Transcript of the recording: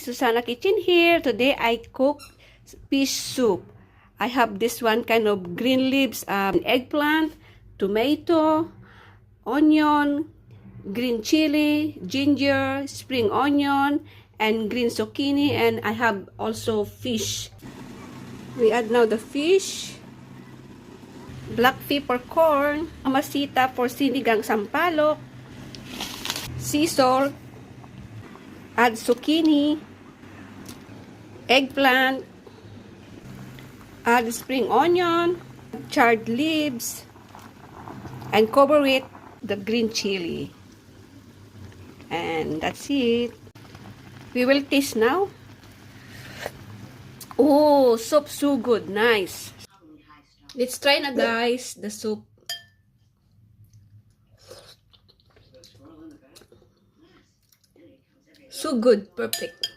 Susana Kitchen here. Today I cook fish soup. I have this one kind of green leaves, eggplant, tomato, onion, green chili, ginger, spring onion, and green zucchini, and I have also fish. We add now the fish, black peppercorn, amasita for sinigang sampalok, sea salt, add zucchini, eggplant, add spring onion, charred leaves, and cover it the green chili. And that's it. We will taste now. Oh, soup so good, nice. Let's try na guys, the soup. So good, perfect.